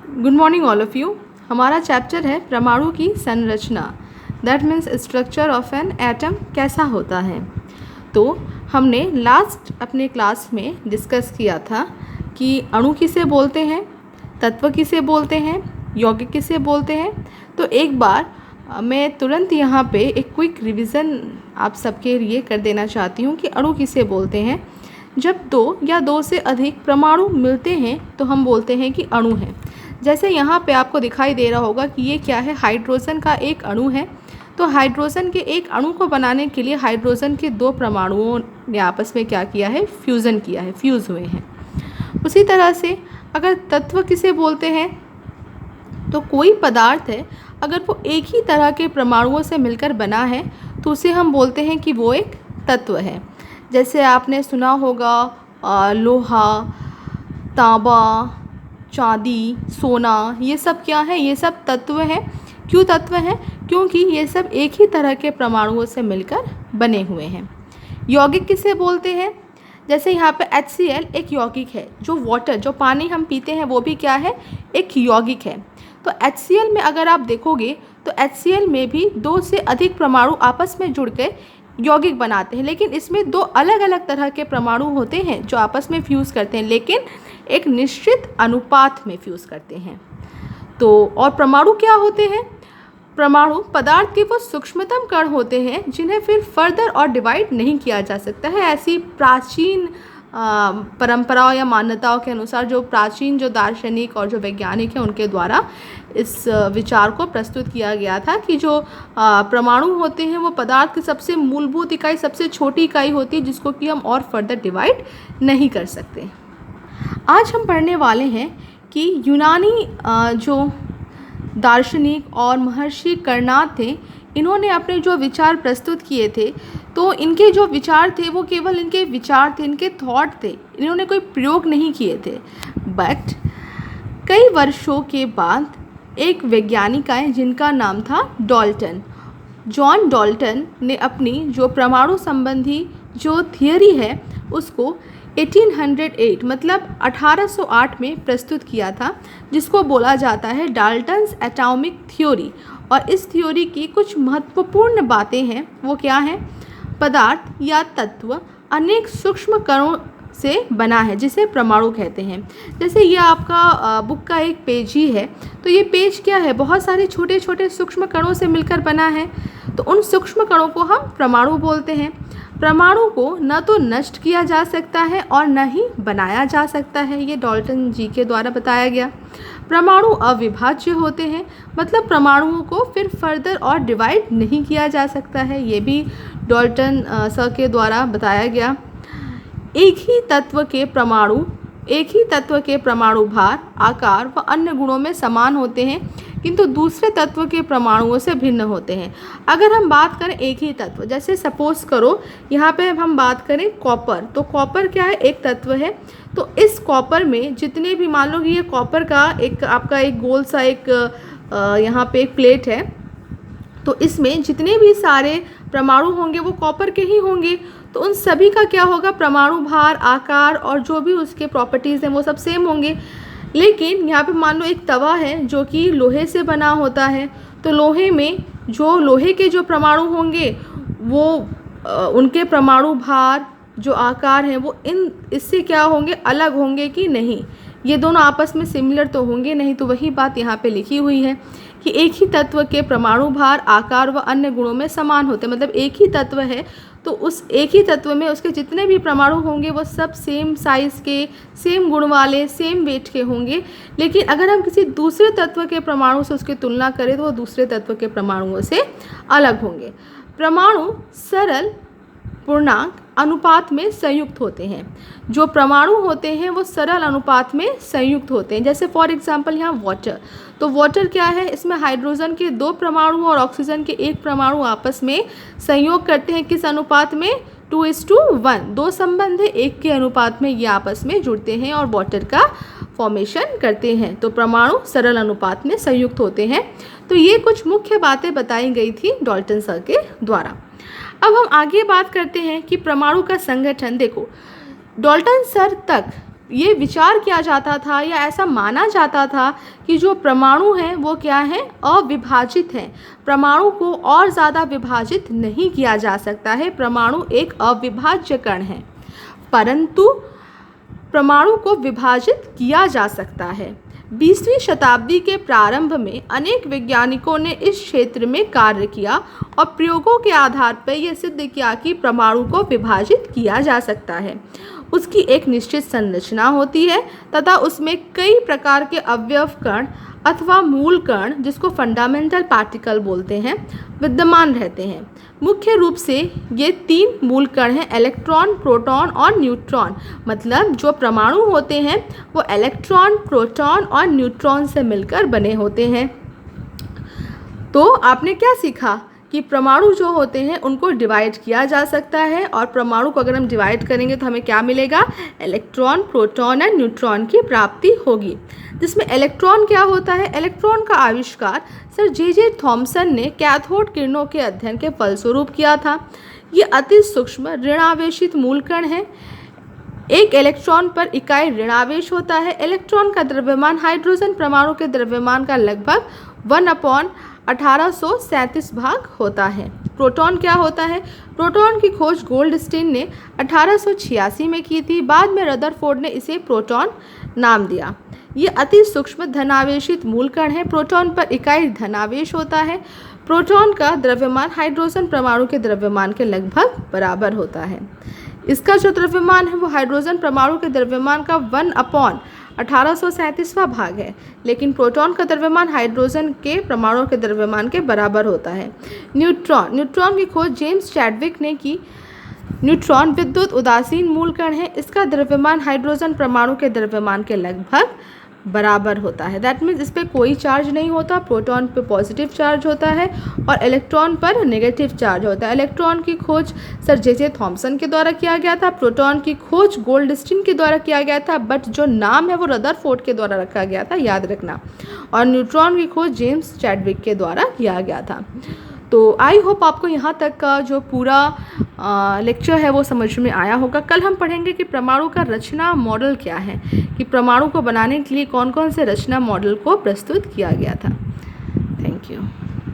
Good morning all of you. हमारा chapter है परमाणु की संरचना, that means structure of an atom कैसा होता है। तो हमने लास्ट अपने क्लास में डिस्कस किया था कि अणु किसे बोलते हैं, तत्व किसे बोलते हैं, यौगिक किसे बोलते हैं। तो एक बार मैं तुरंत यहाँ पे एक क्विक रिवीजन आप सबके लिए कर देना चाहती हूँ कि अणु किसे बोलते हैं। जब दो या दो से अधिक परमाणु मिलते हैं तो हम बोलते हैं कि अणु है। जैसे यहाँ पे आपको दिखाई दे रहा होगा कि ये क्या है, हाइड्रोजन का एक अणु है। तो हाइड्रोजन के एक अणु को बनाने के लिए हाइड्रोजन के दो परमाणुओं ने आपस में क्या किया है, फ्यूज़न किया है, फ्यूज़ हुए हैं। उसी तरह से अगर तत्व किसे बोलते हैं, तो कोई पदार्थ है अगर वो एक ही तरह के परमाणुओं से मिलकर बना है तो उसे हम बोलते हैं कि वो एक तत्व है। जैसे आपने सुना होगा लोहा, तांबा, चांदी, सोना, ये सब क्या है, ये सब तत्व हैं। क्यों तत्व हैं? क्योंकि ये सब एक ही तरह के परमाणुओं से मिलकर बने हुए हैं। यौगिक किसे बोलते हैं? जैसे यहाँ पे HCl एक यौगिक है। जो वाटर, जो पानी हम पीते हैं वो भी क्या है, एक यौगिक है। तो HCl में अगर आप देखोगे तो HCl में भी दो से अधिक परमाणु आपस में जुड़ के यौगिक बनाते हैं, लेकिन इसमें दो अलग अलग तरह के परमाणु होते हैं जो आपस में फ्यूज़ करते हैं, लेकिन एक निश्चित अनुपात में फ्यूज़ करते हैं। तो और परमाणु क्या होते हैं? परमाणु पदार्थ के वो सूक्ष्मतम कण होते हैं जिन्हें फिर फर्दर और डिवाइड नहीं किया जा सकता है। ऐसी प्राचीन परंपराओं या मान्यताओं के अनुसार जो प्राचीन जो दार्शनिक और जो वैज्ञानिक हैं उनके द्वारा इस विचार को प्रस्तुत किया गया था कि जो परमाणु होते हैं वो पदार्थ की सबसे मूलभूत इकाई, सबसे छोटी इकाई होती है जिसको कि हम और फर्दर डिवाइड नहीं कर सकते। आज हम पढ़ने वाले हैं कि यूनानी जो दार्शनिक और महर्षि कर्णाद थे, इन्होंने अपने जो विचार प्रस्तुत किए थे, तो इनके जो विचार थे वो केवल इनके विचार थे, इनके थॉट थे, इन्होंने कोई प्रयोग नहीं किए थे। बट कई वर्षों के बाद एक वैज्ञानिक आए जिनका नाम था डाल्टन। जॉन डाल्टन ने अपनी जो परमाणु संबंधी जो थियरी है उसको 1808 मतलब 1808 में प्रस्तुत किया था, जिसको बोला जाता है डाल्टन्स एटॉमिक थ्योरी। और इस थ्योरी की कुछ महत्वपूर्ण बातें हैं, वो क्या हैं? पदार्थ या तत्व अनेक सूक्ष्म कणों से बना है जिसे परमाणु कहते हैं। जैसे ये आपका बुक का एक पेज ही है, तो ये पेज क्या है, बहुत सारे छोटे छोटे सूक्ष्म कणों से मिलकर बना है। तो उन सूक्ष्म कणों को हम परमाणु बोलते हैं। परमाणु को न तो नष्ट किया जा सकता है और न ही बनाया जा सकता है, ये डाल्टन जी के द्वारा बताया गया। परमाणु अविभाज्य होते हैं, मतलब परमाणुओं को फिर फर्दर और डिवाइड नहीं किया जा सकता है, ये भी डाल्टन सर के द्वारा बताया गया। एक ही तत्व के परमाणु भार, आकार व अन्य गुणों में समान होते हैं, किंतु दूसरे तत्व के परमाणुओं से भिन्न होते हैं। अगर हम बात करें एक ही तत्व, जैसे सपोज करो यहाँ पे हम बात करें कॉपर, तो कॉपर क्या है, एक तत्व है। तो इस कॉपर में जितने भी, मान लो कि ये कॉपर का एक आपका एक गोल सा एक यहाँ पे एक प्लेट है, तो इसमें जितने भी सारे परमाणु होंगे वो कॉपर के ही होंगे। तो उन सभी का क्या होगा, परमाणु भार, आकार और जो भी उसके प्रॉपर्टीज़ हैं वो सब सेम होंगे। लेकिन यहाँ पे मान लो एक तवा है जो कि लोहे से बना होता है, तो लोहे में जो लोहे के जो परमाणु होंगे वो उनके परमाणु भार, जो आकार हैं वो इससे क्या होंगे, अलग होंगे कि नहीं, ये दोनों आपस में सिमिलर तो होंगे नहीं। तो वही बात यहाँ पे लिखी हुई है कि एक ही तत्व के परमाणु भार, आकार व अन्य गुणों में समान होते हैं। मतलब एक ही तत्व है तो उस एक ही तत्व में उसके जितने भी परमाणु होंगे वो सब सेम साइज़ के, सेम गुण वाले, सेम वेट के होंगे। लेकिन अगर हम किसी दूसरे तत्व के परमाणु से उसकी तुलना करें तो वो दूसरे तत्व के परमाणुओं से अलग होंगे। परमाणु सरल पूर्णांक अनुपात में संयुक्त होते हैं। जो परमाणु होते हैं वो सरल अनुपात में संयुक्त होते हैं। जैसे फॉर एग्जांपल यहाँ वाटर, तो वाटर क्या है, इसमें हाइड्रोजन के दो परमाणु और ऑक्सीजन के एक परमाणु आपस में संयोग करते हैं। किस अनुपात में? 2:1। दो संबंध है, एक के अनुपात में ये आपस में जुड़ते हैं और वाटर का फॉर्मेशन करते हैं। तो परमाणु सरल अनुपात में संयुक्त होते हैं। तो ये कुछ मुख्य बातें बताई गई थी डाल्टन सर के द्वारा। अब हम आगे बात करते हैं कि परमाणु का संगठन। देखो, डाल्टन सर तक ये विचार किया जाता था या ऐसा माना जाता था कि जो परमाणु हैं वो क्या हैं, अविभाजित हैं। परमाणु को और ज़्यादा विभाजित नहीं किया जा सकता है, परमाणु एक अविभाज्य कण है। परंतु परमाणु को विभाजित किया जा सकता है। 20वीं शताब्दी के प्रारंभ में अनेक वैज्ञानिकों ने इस क्षेत्र में कार्य किया और प्रयोगों के आधार पर यह सिद्ध किया कि परमाणु को विभाजित किया जा सकता है। उसकी एक निश्चित संरचना होती है तथा उसमें कई प्रकार के अवयव कण अथवा मूल कण, जिसको फंडामेंटल पार्टिकल बोलते हैं, विद्यमान रहते हैं। मुख्य रूप से ये 3 मूल कण हैं, इलेक्ट्रॉन, प्रोटॉन और न्यूट्रॉन। मतलब जो परमाणु होते हैं वो इलेक्ट्रॉन, प्रोटॉन और न्यूट्रॉन से मिलकर बने होते हैं। तो आपने क्या सीखा कि परमाणु जो होते हैं उनको डिवाइड किया जा सकता है, और परमाणु को अगर हम डिवाइड करेंगे तो हमें क्या मिलेगा, इलेक्ट्रॉन, प्रोटॉन और न्यूट्रॉन की प्राप्ति होगी। जिसमें इलेक्ट्रॉन क्या होता है, इलेक्ट्रॉन का आविष्कार सर जे थॉमसन ने कैथोड किरणों के अध्ययन के फलस्वरूप किया था। ये अति सूक्ष्म ऋणावेशित मूल कण है। एक इलेक्ट्रॉन पर इकाई ऋणावेश होता है। इलेक्ट्रॉन का द्रव्यमान हाइड्रोजन परमाणु के द्रव्यमान का लगभग 1/1837 भाग होता है। प्रोटॉन क्या होता है, प्रोटॉन की खोज गोल्डस्टीन ने 1886 में की थी। बाद में रदरफोर्ड ने इसे प्रोटॉन नाम दिया। ये अति सूक्ष्म धनावेशित मूल कण है। प्रोटॉन पर इकाई धनावेश होता है। प्रोटॉन का द्रव्यमान हाइड्रोजन परमाणु के द्रव्यमान के लगभग बराबर होता है। इसका जो द्रव्यमान है वो हाइड्रोजन परमाणु के द्रव्यमान का 1/1837वां भाग है, लेकिन प्रोटॉन का द्रव्यमान हाइड्रोजन के परमाणु के द्रव्यमान के बराबर होता है। न्यूट्रॉन की खोज जेम्स चैडविक ने की। न्यूट्रॉन विद्युत उदासीन मूल कण है। इसका द्रव्यमान हाइड्रोजन परमाणु के द्रव्यमान के लगभग बराबर होता है। दैट मीन्स इस पर कोई चार्ज नहीं होता। प्रोटॉन पे पॉजिटिव चार्ज होता है और इलेक्ट्रॉन पर नेगेटिव चार्ज होता है। इलेक्ट्रॉन की खोज सर जे थॉमसन के द्वारा किया गया था। प्रोटॉन की खोज गोल्डस्टीन के द्वारा किया गया था, बट जो नाम है वो रदरफोर्ड के द्वारा रखा गया था, याद रखना। और न्यूट्रॉन की खोज जेम्स चैडविक के द्वारा किया गया था। तो आई होप आपको यहाँ तक का जो पूरा लेक्चर है वो समझ में आया होगा। कल हम पढ़ेंगे कि परमाणु का रचना मॉडल क्या है, कि परमाणु को बनाने के लिए कौन कौन से रचना मॉडल को प्रस्तुत किया गया था।